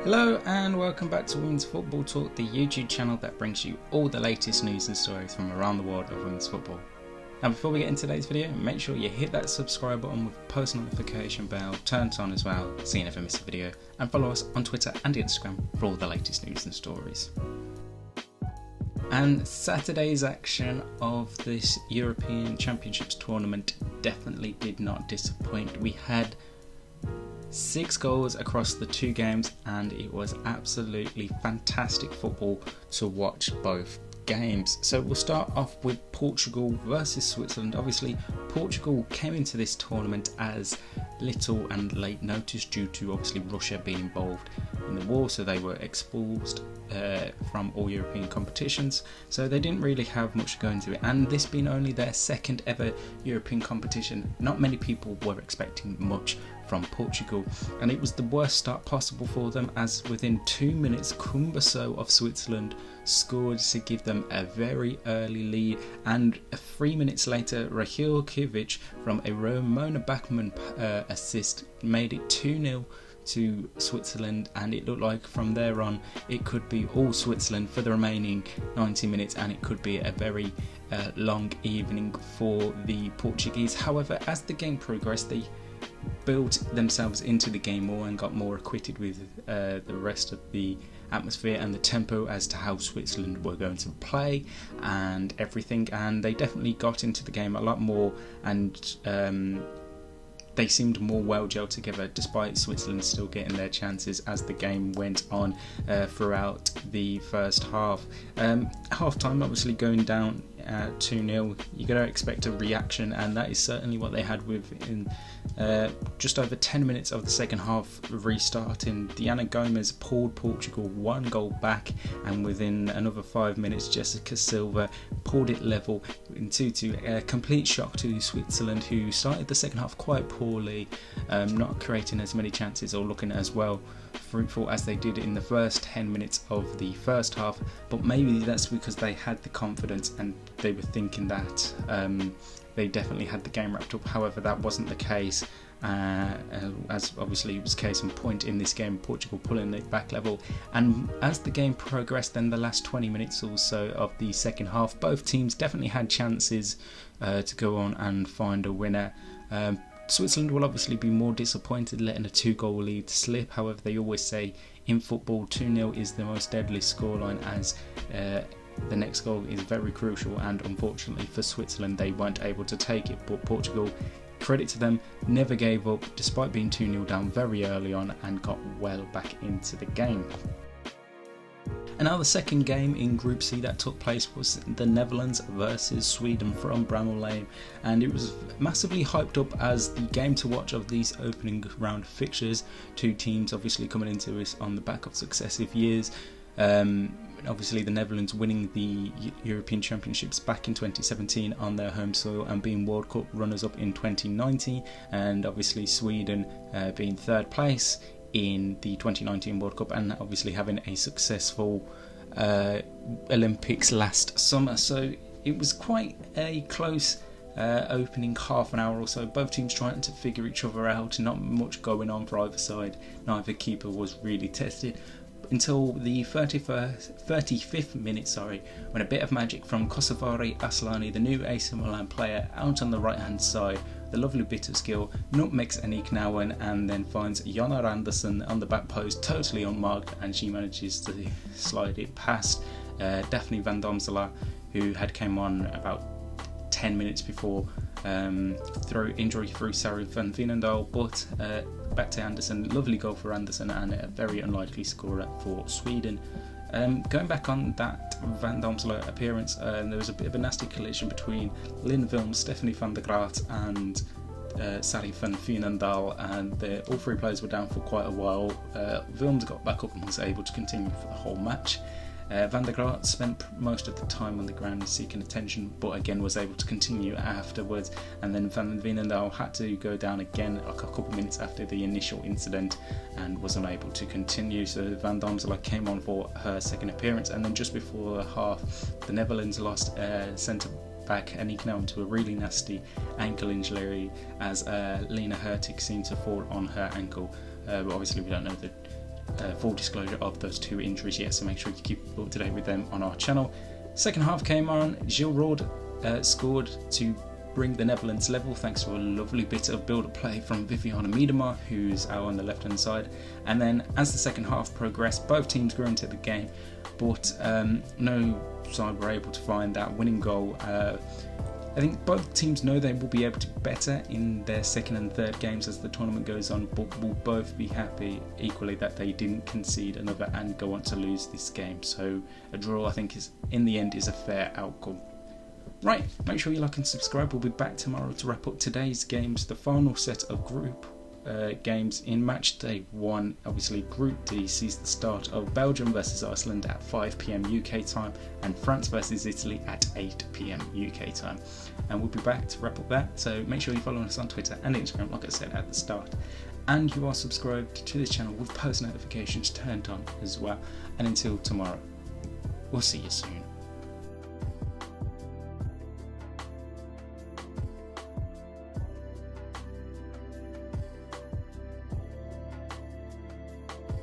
Hello and welcome back to Women's Football Talk, the YouTube channel that brings you all the latest news and stories from around the world of women's football. Now before we get into today's video, make sure you hit that subscribe button with post notification bell turned on as well so you never miss a video, and follow us on Twitter and Instagram for all the latest news and stories. And Saturday's action of this European Championships tournament definitely did not disappoint. We had 6 goals across the 2 games and it was absolutely fantastic football to watch both games. So we'll start off with Portugal versus Switzerland. Obviously Portugal came into this tournament as little and late notice due to obviously Russia being involved in the war, so they were expulsed from all European competitions, so they didn't really have much to go into it, and this being only their second ever European competition, not many people were expecting much from Portugal, and it was the worst start possible for them, as within 2 minutes Kumbaso of Switzerland scored to give them a very early lead, and 3 minutes later Rahel Kivic from a Ramona Bachmann assist made it 2-0 to Switzerland, and it looked like from there on it could be all Switzerland for the remaining 90 minutes and it could be a very long evening for the Portuguese. However, as the game progressed, they built themselves into the game more and got more acquitted with the rest of the atmosphere and the tempo as to how Switzerland were going to play and everything, and they definitely got into the game a lot more, and they seemed more well gelled together despite Switzerland still getting their chances as the game went on throughout the first half. Half time obviously going down 2-0, you're going to expect a reaction, and that is certainly what they had within just over 10 minutes of the second half restarting. Diana Gomes pulled Portugal 1 goal back, and within another 5 minutes Jessica Silva pulled it level in 2-2. A complete shock to Switzerland, who started the second half quite poorly, not creating as many chances or looking as well fruitful as they did in the first 10 minutes of the first half, but maybe that's because they had the confidence and they were thinking that they definitely had the game wrapped up. However, that wasn't the case, as obviously it was case in point in this game, Portugal pulling it back level. And as the game progressed, then the last 20 minutes or so of the second half, both teams definitely had chances to go on and find a winner. Switzerland will obviously be more disappointed letting a 2-goal lead slip. However, they always say in football 2-0 is the most deadly scoreline, as the next goal is very crucial, and unfortunately for Switzerland they weren't able to take it. But Portugal, credit to them, never gave up despite being 2-0 down very early on and got well back into the game. And now the second game in Group C that took place was the Netherlands versus Sweden from Bramall Lane, and it was massively hyped up as the game to watch of these opening round fixtures. 2 teams obviously coming into this on the back of successive years. Obviously the Netherlands winning the European Championships back in 2017 on their home soil and being World Cup runners-up in 2019, and obviously Sweden being 3rd place in the 2019 World Cup and obviously having a successful Olympics last summer. So it was quite a close opening half an hour or so, both teams trying to figure each other out, not much going on for either side. Neither keeper was really tested until the 35th minute, when a bit of magic from Kosovari Aslani, the new AC Milan player, out on the right hand side, the lovely bit of skill, nutmegs Anik Nouwen and then finds Jonna Andersson on the back post totally unmarked, and she manages to slide it past Daphne van Domsela, who had came on about 10 minutes before through injury through Sarah van Veenendaal, but back to Andersson. Lovely goal for Andersson and a very unlikely scorer for Sweden. Going back on that Van Domsela appearance, there was a bit of a nasty collision between Lynn Wilms, Stephanie van der Graat and Sarah van Veenendaal, and all 3 players were down for quite a while. Wilms got back up and was able to continue for the whole match. Van der Graat spent most of the time on the ground seeking attention, but again was able to continue afterwards, and then Van Veenendaal had to go down again a couple minutes after the initial incident and was unable to continue, so Van Domsela came on for her second appearance. And then just before half, the Netherlands lost centre back Anik Nouwen to a really nasty ankle injury, as Lena Hurtig seemed to fall on her ankle, but obviously we don't know the full disclosure of those 2 injuries yet, so make sure you keep up to date with them on our channel. Second half came on, Roord scored to bring the Netherlands level thanks to a lovely bit of build-up play from Viviana Miedema, who's out on the left-hand side. And then as the second half progressed, both teams grew into the game, but no side were able to find that winning goal. I think both teams know they will be able to better in their second and third games as the tournament goes on, but will both be happy equally that they didn't concede another and go on to lose this game. So a draw, I think, is in the end is a fair outcome. Right, make sure you like and subscribe. We'll be back tomorrow to wrap up today's games, the final set of group games in match day 1. Obviously, Group D sees the start of Belgium versus Iceland at 5 PM UK time and France versus Italy at 8 PM UK time. And we'll be back to wrap up that. So make sure you follow us on Twitter and Instagram, like I said at the start. And you are subscribed to this channel with post notifications turned on as well. And until tomorrow, we'll see you soon.